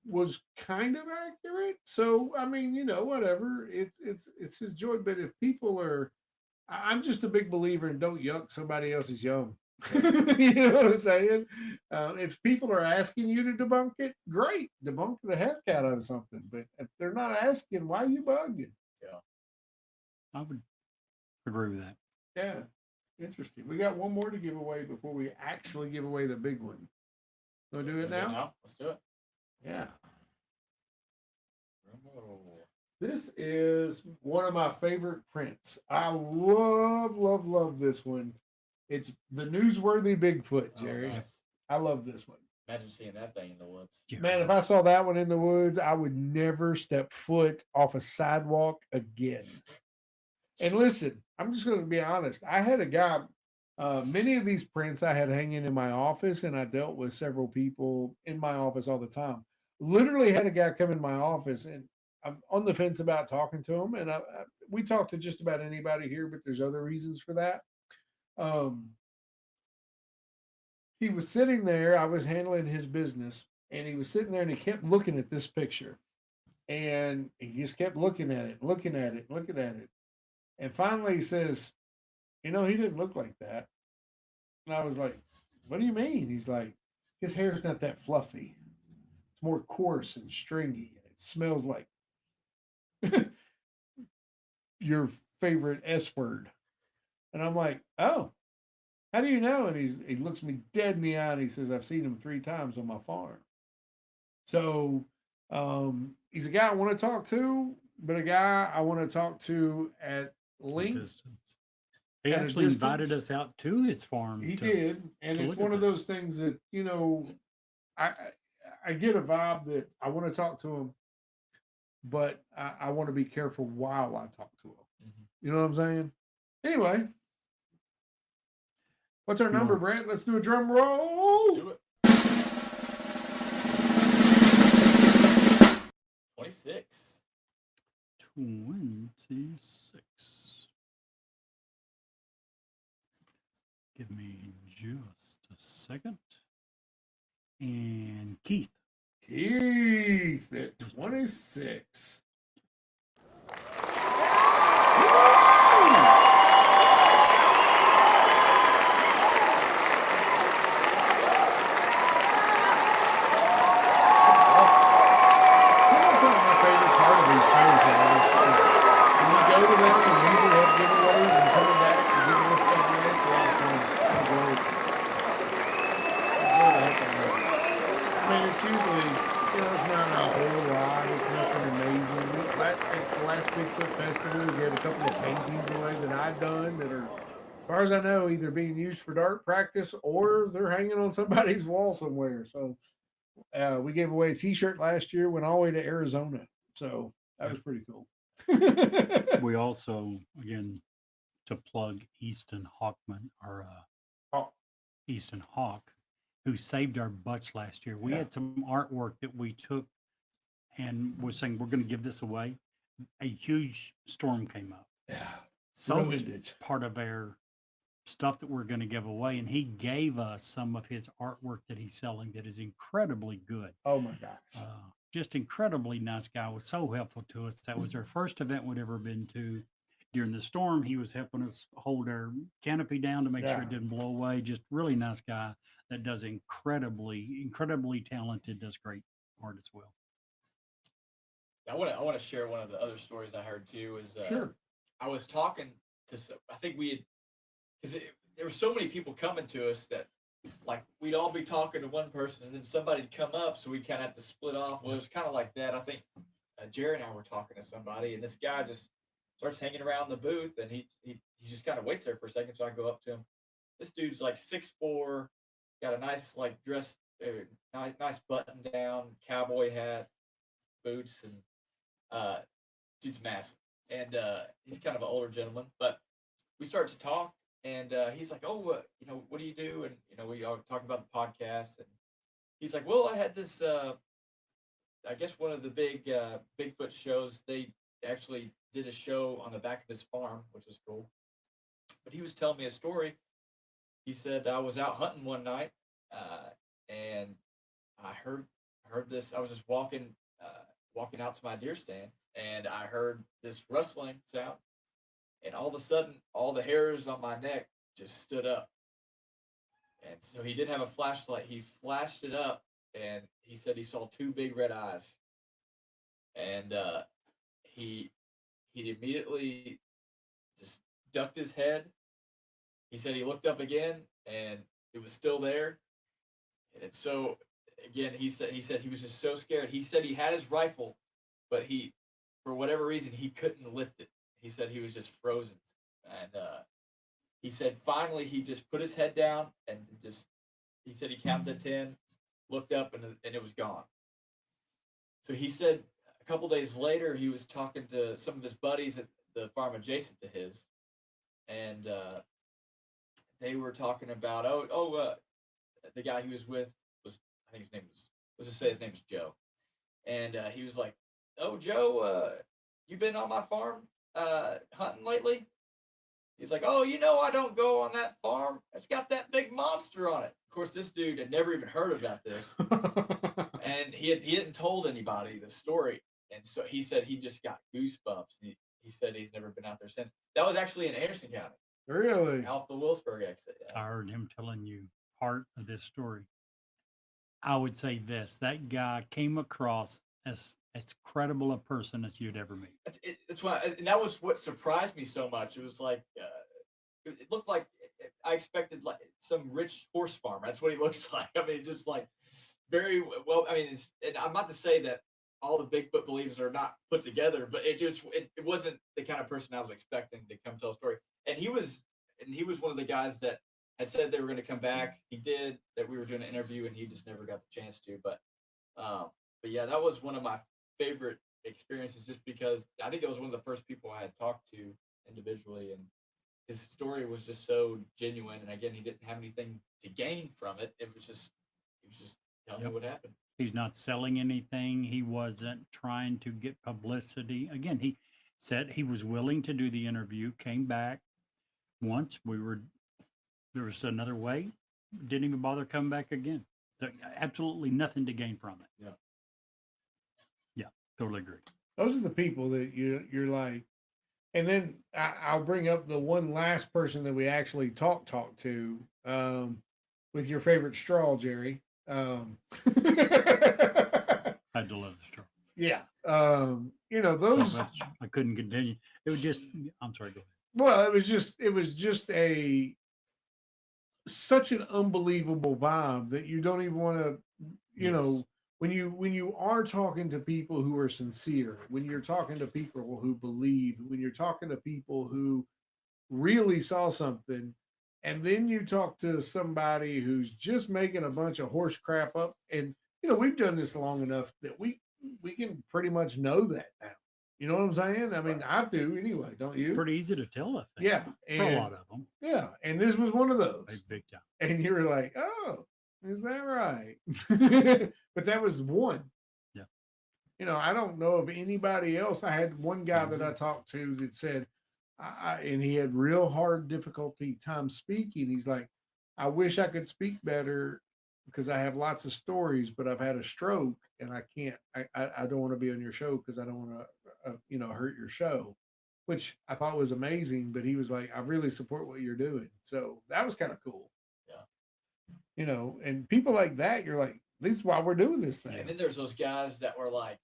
was kind of accurate. So I mean, whatever. It's his joy. But if people are, I'm just a big believer in don't yuck somebody else's yum. You know what I'm saying? If people are asking you to debunk it, great, debunk the heck out of something. But if they're not asking, why are you bugging? I would agree with that. Yeah, interesting. We got one more to give away before we actually give away the big one. Want to do it now? Let's do it. Yeah. This is one of my favorite prints. I love this one. It's the Newsworthy Bigfoot, Jerry. Oh, nice. I love this one. Imagine seeing that thing in the woods. Yeah. Man, if I saw that one in the woods, I would never step foot off a sidewalk again. And listen, I'm just going to be honest. I had a guy, many of these prints I had hanging in my office, and I dealt with several people in my office all the time. Literally had a guy come in my office, and I'm on the fence about talking to him. And we talk to just about anybody here, but there's other reasons for that. He was sitting there. I was handling his business, and he was sitting there and he kept looking at this picture, and he just kept looking at it, looking at it, looking at it, and finally he says, "You know, he didn't look like that." And I was like, "What do you mean?" He's like, "His hair's not that fluffy. It's more coarse and stringy, and it smells like your favorite S word." And I'm like, "Oh, how do you know?" And he looks me dead in the eye and he says, "I've seen him 3 times on my farm." So he's a guy I want to talk to, but a guy I want to talk to at length. Distance. He At a actually invited distance. us out to his farm. He to- did, and to it's look at one of that. those things that I get a vibe that I want to talk to him, but I want to be careful while I talk to him. Mhm. You know what I'm saying? Anyway, what's our You number, want- Brent? Let's do a drum Let's roll. do it. 26. 26. Give me just a second. And Keith. Keith at 26. That's one of my favorite part of these shows, guys. When you go to them and usually have giveaways and coming back and giving us stuff away, it's a lot of fun. I enjoy it. I enjoy the heck out of it. I mean, it's usually, it's not a whole lot. It's nothing amazing. At the last Bigfoot Festival, we gave a couple of paintings away that I've done that are, as far as I know, either being used for dart practice or they're hanging on somebody's wall somewhere. So we gave away a T-shirt last year, went all the way to Arizona. So that was pretty cool. We also, again, to plug Easton Hawkman, or Oh. Easton Hawk, who saved our butts last year. We Yeah. had some artwork that we took and was saying we're going to give this away. A huge storm came up. Yeah. So Ruined it. part of our stuff that we're going to give away, and he gave us some of his artwork that he's selling that is incredibly good. Oh my gosh. Just incredibly nice guy. Was so helpful to us. That was our first event we'd ever been to. During the storm, he was helping us hold our canopy down to make sure Yeah. it didn't blow away. Just really nice guy that does incredibly talented, does great art as well. I want to share one of the other stories I heard too. Is Sure. I was talking to I think we had, because there were so many people coming to us that like we'd all be talking to one person and then somebody'd come up, so we'd kind of have to split off. Well, it was kind of like that. I think Jerry and I were talking to somebody, and this guy just starts hanging around the booth, and he just kind of waits there for a second. So I go up to him. This dude's like 6'4", got a nice like dress, nice button down, cowboy hat, boots, and dude's massive. And he's kind of an older gentleman, but we start to talk, and he's like, "Oh, what do you do?" And we are talking about the podcast, and he's like, "Well, I had this. I guess one of the big Bigfoot shows. They actually did a show on the back of his farm, which was cool." But he was telling me a story. He said, "I was out hunting one night, and I heard this. I was just walking out to my deer stand, and I heard this rustling sound, and all of a sudden, all the hairs on my neck just stood up. And so he did have a flashlight. He flashed it up, and he said he saw 2 big red eyes. And he immediately just ducked his head. He said he looked up again, and it was still there. And so again, he said he was just so scared. He said he had his rifle, but for whatever reason, he couldn't lift it. He said he was just frozen. And he said finally he just put his head down and he said he counted to 10, looked up, and it was gone. So he said a couple days later he was talking to some of his buddies at the farm adjacent to his, and they were talking about the guy he was with was, I think his name was, let's just say his name was Joe, and he was like, "Oh, Joe, you been on my farm hunting lately?" He's like, "Oh, I don't go on that farm. It's got that big monster on it." Of course, this dude had never even heard about this. And he hadn't told anybody the story, and so he said he just got goosebumps. He said he's never been out there since. That was actually in Anderson County, Really? off the Willisburg exit. I heard him telling you part of this story. I would say this: that guy came across as credible a person as you'd ever meet. It's why, and that was what surprised me so much. It was like it looked like I expected like some rich horse farmer. That's what he looks like. I mean, just like very well. I mean, and I'm not to say that all the Bigfoot believers are not put together, but it wasn't the kind of person I was expecting to come tell a story. And he was one of the guys that had said they were going to come back. He did, that we were doing an interview, and he just never got the chance to. But yeah, that was one of my favorite experiences, just because I think it was one of the first people I had talked to individually, and his story was just so genuine. And again, he didn't have anything to gain from it. He was just telling me what happened. He's not selling anything. He wasn't trying to get publicity. Again, he said he was willing to do the interview, came back once. There was another way, didn't even bother coming back again. So absolutely nothing to gain from it. Yeah. Yeah, totally agree. Those are the people that you're like. And then I'll bring up the one last person that we actually talked to with your favorite straw, Jerry. I had to love the story. Yeah. Those. So much, I couldn't continue. It was just, I'm sorry, go ahead. Well, it was just such an unbelievable vibe that you don't even want to, Yes. when you are talking to people who are sincere, when you're talking to people who believe, when you're talking to people who really saw something, and then you talk to somebody who's just making a bunch of horse crap up, and we've done this long enough that we can pretty much know that now. You know what I'm saying? I mean, I do anyway, don't you? Pretty easy to tell, I think. Yeah, For a lot of them. Yeah, and this was one of those. Big time. And you were like, oh, is that right? But that was one. Yeah. I don't know of anybody else. I had one guy that I talked to that said, and he had real hard difficulty time speaking. He's like, I wish I could speak better because I have lots of stories, but I've had a stroke and I can't, I don't want to be on your show because I don't want to, hurt your show, which I thought was amazing. But he was like, I really support what you're doing. So that was kind of cool. Yeah. And people like that, you're like, this is why we're doing this thing. And then there's those guys that were like,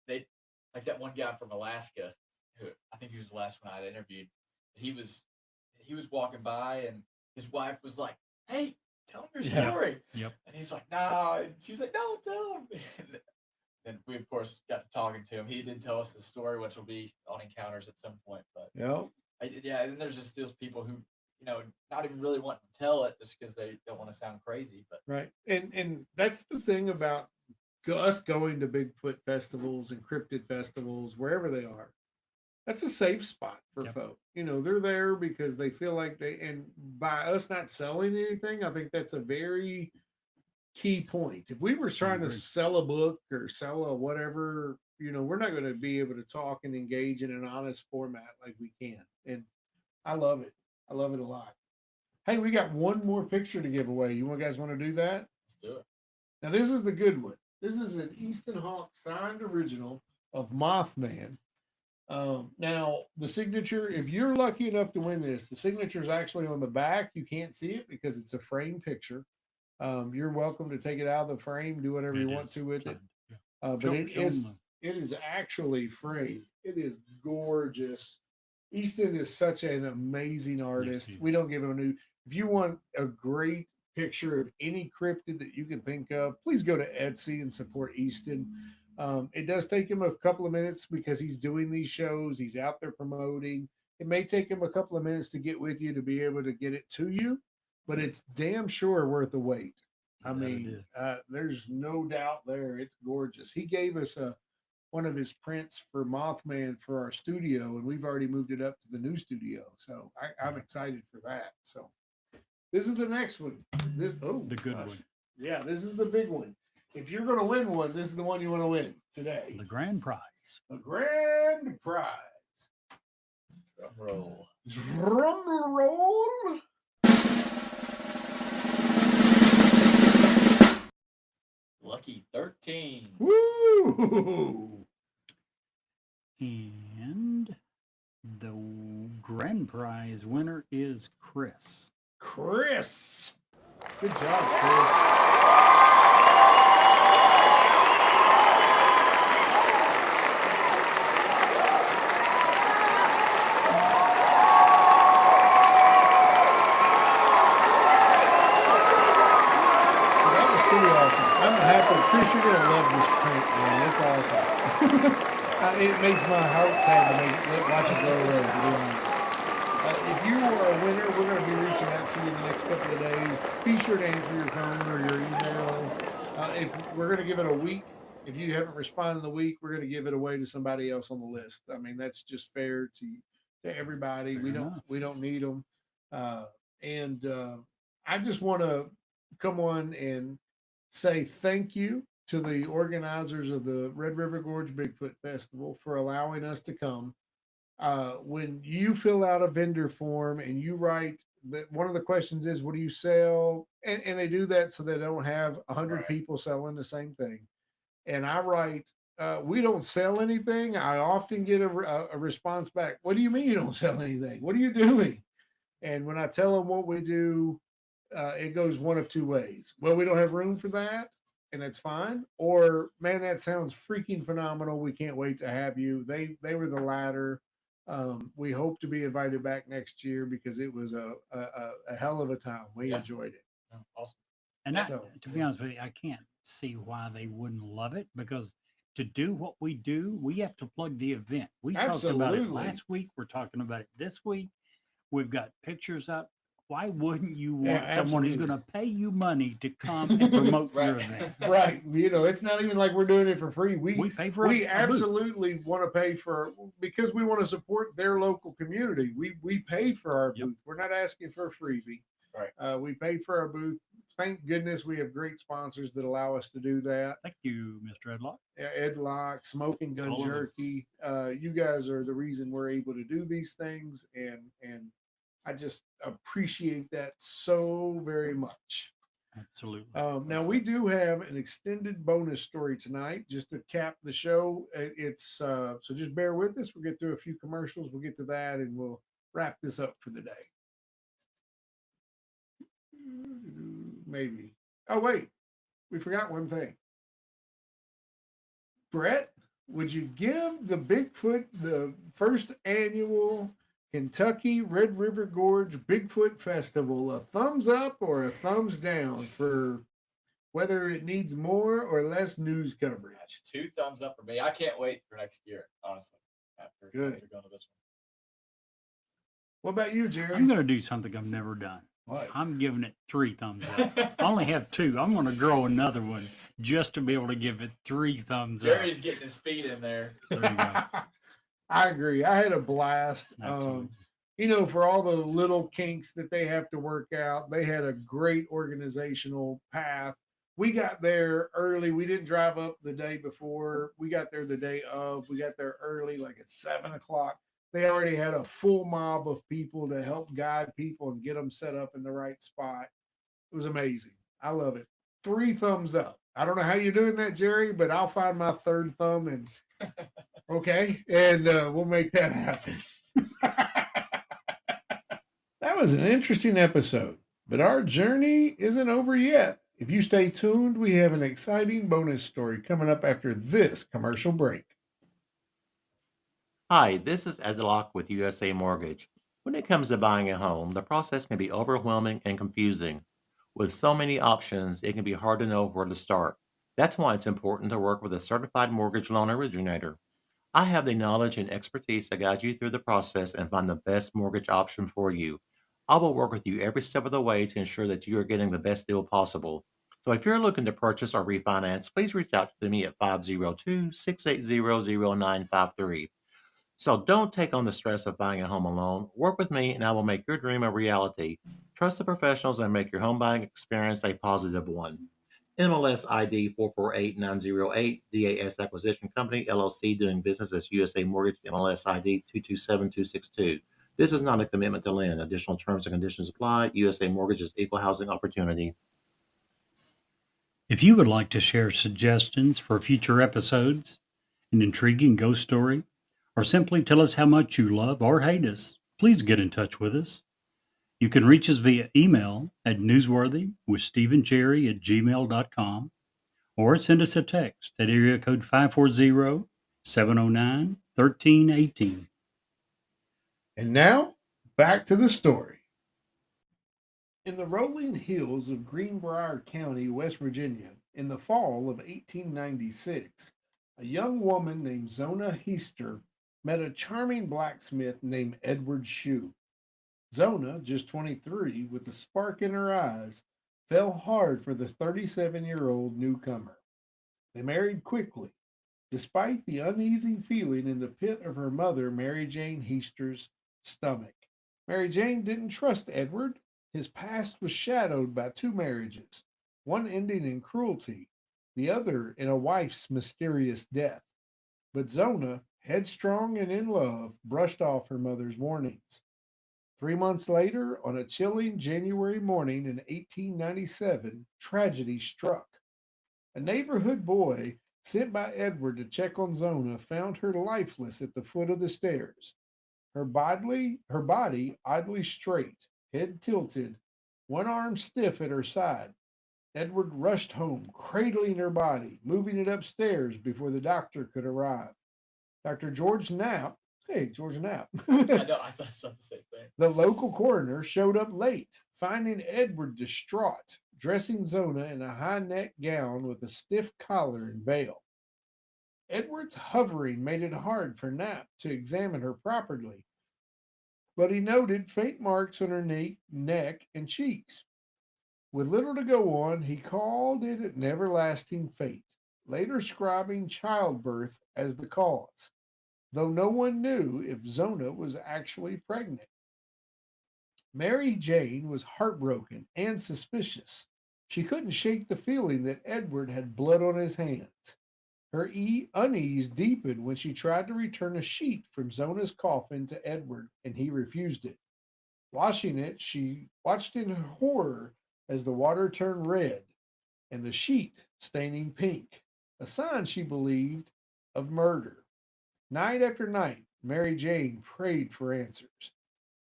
like that one guy from Alaska, who I think he was the last one I interviewed. He was walking by, and his wife was like, hey, tell him your story. Yep. And he's like, nah. And she was like, no, tell him. And we, of course, got to talking to him. He did tell us the story, which will be on Encounters at some point. But yeah, and then there's just those people who, not even really want to tell it just because they don't want to sound crazy. But right, and that's the thing about us going to Bigfoot festivals and cryptid festivals, wherever they are. That's a safe spot for folk. They're there because they feel like and by us not selling anything, I think that's a very key point. If we were trying to sell a book or sell a whatever, we're not going to be able to talk and engage in an honest format like we can. And I love it. I love it a lot. Hey, we got one more picture to give away. You guys want to do that? let's do it. Now, this is the good one. This is an Easton Hawk signed original of Mothman. Now, the signature, if you're lucky enough to win this, the signature is actually on the back. You can't see it because it's a framed picture. You're welcome to take it out of the frame, do whatever you want to with it. But it is actually framed. It is gorgeous. Easton is such an amazing artist. Yes, we don't give him a new. If you want a great picture of any cryptid that you can think of, please go to Etsy and support Easton. It does take him a couple of minutes because he's doing these shows. He's out there promoting. It may take him a couple of minutes to get with you to be able to get it to you, but it's damn sure worth the wait. I mean, there's no doubt there. It's gorgeous. He gave us one of his prints for Mothman for our studio, and we've already moved it up to the new studio. So I'm excited for that. So this is the next one. The good one. Yeah, this is the big one. If you're going to win one, this is the one you want to win today. The grand prize. The grand prize. Drum roll. Drum roll. Lucky Lucky 13. Woo! And the grand prize winner is Chris. Chris. Good job, Chris. That was pretty awesome. I'm happy. Chris, you're going to love this print, man. It's awesome. It makes my heart sad to watch it go away. If you are a winner, we're going to be reaching out to you in the next couple of days. Be sure to answer your phone or your email. If we're going to give it a week, if you haven't responded in the week, we're going to give it away to somebody else on the list. I mean, that's just fair to everybody. Fair We enough. don't need them. I just want to come on and say thank you to the organizers of the Red River Gorge Bigfoot Festival for allowing us to come. When you fill out a vendor form and you write that, one of the questions is, what do you sell? And they do that so they don't have 100 Right. people selling the same thing. And I write, we don't sell anything. I often get a response back. What do you mean you don't sell anything? What are you doing? And when I tell them what we do, it goes one of two ways. Well, we don't have room for that, and that's fine. Or, man, that sounds freaking phenomenal. We can't wait to have you. They were the latter. We hope to be invited back next year because it was a hell of a time. We Yeah. enjoyed it. Oh, awesome. And Yeah. to be honest with you, I can't see why they wouldn't love it, because to do what we do, we have to plug the event. We talked about it Absolutely. last week. We're talking about it this week. We've got pictures up. Why wouldn't you Yeah, want someone who's absolutely. going to pay you money to come and promote your Right. event? Right. It's not even like we're doing it for free. We pay for We a booth. absolutely want to pay for, because we want to support their local community. We pay for our Yep. booth. We're not asking for a freebie. Right. We pay for our booth. Thank goodness we have great sponsors that allow us to do that. Thank you, Mr. Edlock. Ed Lock, Smoking Gun All of it. Jerky. You guys are the reason we're able to do these things, and I just appreciate that so very much. Absolutely. Now we do have an extended bonus story tonight, just to cap the show. It's so just bear with us. We'll get through a few commercials. We'll get to that, and we'll wrap this up for the day. Maybe. Oh wait, we forgot one thing. Brett, would you give the Bigfoot, the first annual Kentucky Red River Gorge Bigfoot Festival, a thumbs up or a thumbs down for whether it needs more or less news coverage? Gotcha. 2 thumbs up for me. I can't wait for next year, honestly. After Good. going to this What about you, Jerry? I'm going to do something I've never done. What? I'm giving it 3 thumbs up. one. I only have 2. I'm going to grow another one just to be able to give it 3 thumbs Jerry's getting his feet in there. up. There you go. I agree. I had a blast. Absolutely. For all the little kinks that they have to work out, they had a great organizational path. We got there early. We didn't drive up the day before. We got there the day of. We got there early, like at 7:00. They already had a full mob of people to help guide people and get them set up in the right spot. It was amazing. I love it. 3 thumbs up. I don't know how you're doing that, Jerry, but I'll find my 3rd thumb and okay, and we'll make that happen. That was an interesting episode, but our journey isn't over yet. If you stay tuned, we have an exciting bonus story coming up after this commercial break. Hi, this is Ed Locke with USA Mortgage. When it comes to buying a home, the process can be overwhelming and confusing. With so many options, it can be hard to know where to start. That's why it's important to work with a certified mortgage loan originator. I have the knowledge and expertise to guide you through the process and find the best mortgage option for you. I will work with you every step of the way to ensure that you are getting the best deal possible. So if you're looking to purchase or refinance, please reach out to me at 502-680-0953. So don't take on the stress of buying a home alone. Work with me and I will make your dream a reality. Trust the professionals and make your home buying experience a positive one. MLS ID 448908, DAS Acquisition Company, LLC, doing business as USA Mortgage, MLS ID 227262. This is not a commitment to lend. Additional terms and conditions apply. USA Mortgage is equal housing opportunity. If you would like to share suggestions for future episodes, an intriguing ghost story, or simply tell us how much you love or hate us, please get in touch with us. You can reach us via email at newsworthywithstephencherry@gmail.com or send us a text at area code 540-709-1318. And now, back to the story. In the rolling hills of Greenbrier County, West Virginia, in the fall of 1896, a young woman named Zona Heister met a charming blacksmith named Edward Shue. Zona, just 23, with a spark in her eyes, fell hard for the 37-year-old newcomer. They married quickly, despite the uneasy feeling in the pit of her mother, Mary Jane Heister's stomach. Mary Jane didn't trust Edward. His past was shadowed by two marriages, one ending in cruelty, the other in a wife's mysterious death. But Zona, headstrong and in love, brushed off her mother's warnings. 3 months later, on a chilling January morning in 1897, tragedy struck. A neighborhood boy sent by Edward to check on Zona found her lifeless at the foot of the stairs. Her body oddly straight, head tilted, one arm stiff at her side. Edward rushed home, cradling her body, moving it upstairs before the doctor could arrive. Dr. George Knapp, George Knapp, I know, I thought the same thing. the local coroner, showed up late, finding Edward distraught, dressing Zona in a high neck gown with a stiff collar and veil. Edward's hovering made it hard for Knapp to examine her properly, but he noted faint marks on her neck and cheeks. With little to go on, he called it an everlasting fate, later scribing childbirth as the cause, though no one knew if Zona was actually pregnant. Mary Jane was heartbroken and suspicious. She couldn't shake the feeling that Edward had blood on his hands. Her unease deepened when she tried to return a sheet from Zona's coffin to Edward, and he refused it. Washing it, she watched in horror as the water turned red and the sheet staining pink, a sign, she believed, of murder. Night after night, Mary Jane prayed for answers.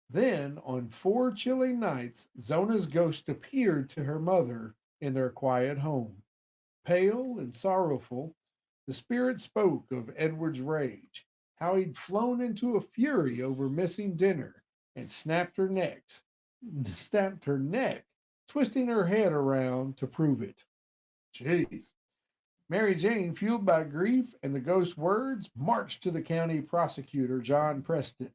Then, on 4 chilling nights, Zona's ghost appeared to her mother in their quiet home. Pale and sorrowful, the spirit spoke of Edward's rage, how he'd flown into a fury over missing dinner and snapped her neck, twisting her head around to prove it. Jeez. Mary Jane, fueled by grief and the ghost's words, marched to the county prosecutor, John Preston.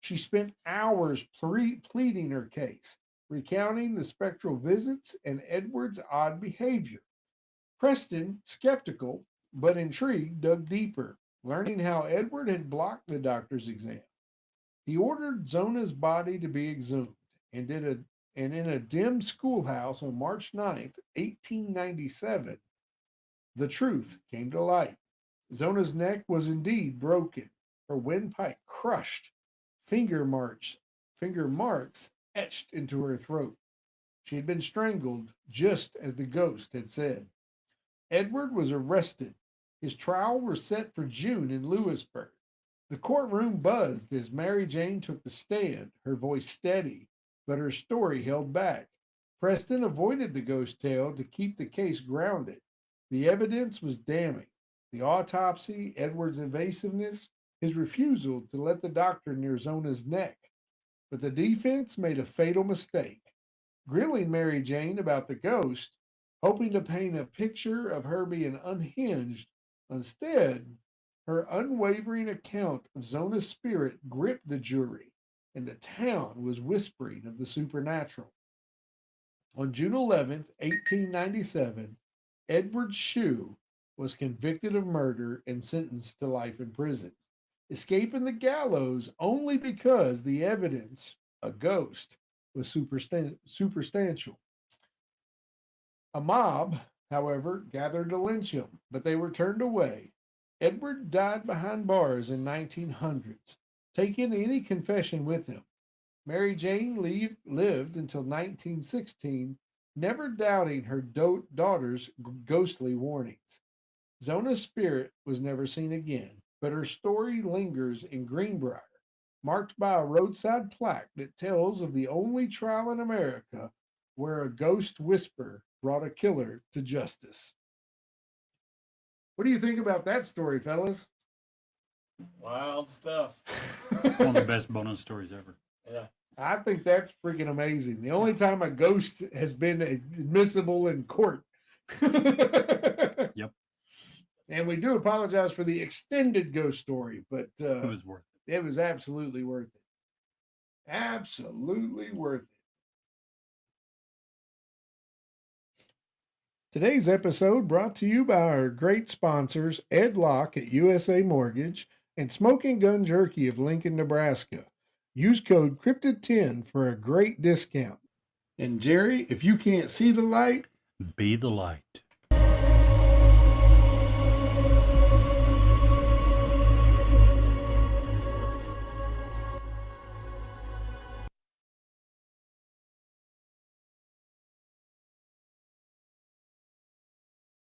She spent hours pleading her case, recounting the spectral visits and Edward's odd behavior. Preston, skeptical but intrigued, dug deeper, learning how Edward had blocked the doctor's exam. He ordered Zona's body to be exhumed, and in a dim schoolhouse on March 9th, 1897, the truth came to light. Zona's neck was indeed broken, her windpipe crushed, finger marks etched into her throat. She had been strangled, just as the ghost had said. Edward was arrested. His trial was set for June in Lewisburg. The courtroom buzzed as Mary Jane took the stand, her voice steady, but her story held back. Preston avoided the ghost tale to keep the case grounded. The evidence was damning. The autopsy, Edward's evasiveness, his refusal to let the doctor near Zona's neck. But the defense made a fatal mistake. Grilling Mary Jane about the ghost, hoping to paint a picture of her being unhinged, instead, her unwavering account of Zona's spirit gripped the jury, and the town was whispering of the supernatural. On June 11th, 1897, Edward Shue was convicted of murder and sentenced to life in prison, escaping the gallows only because the evidence, a ghost, was superstantial. A mob, however, gathered to lynch him, but they were turned away. Edward died behind bars in 1900s, taking any confession with him. Mary Jane lived until 1916 never doubting her daughter's ghostly warnings. Zona's spirit was never seen again, but her story lingers in Greenbrier, marked by a roadside plaque that tells of the only trial in America where a ghost whisper brought a killer to justice. What do you think about that story, fellas? Wild stuff. One of the best bonus stories ever. Yeah. I think that's freaking amazing. The only time a ghost has been admissible in court. Yep. And we do apologize for the extended ghost story, but It was worth it. it was absolutely worth it. Absolutely worth it. Today's episode brought to you by our great sponsors, Ed Locke at USA Mortgage and Smoking Gun Jerky of Lincoln, Nebraska. Use code CRYPTID10 for a great discount. And Jerry, if you can't see the light, Be the light.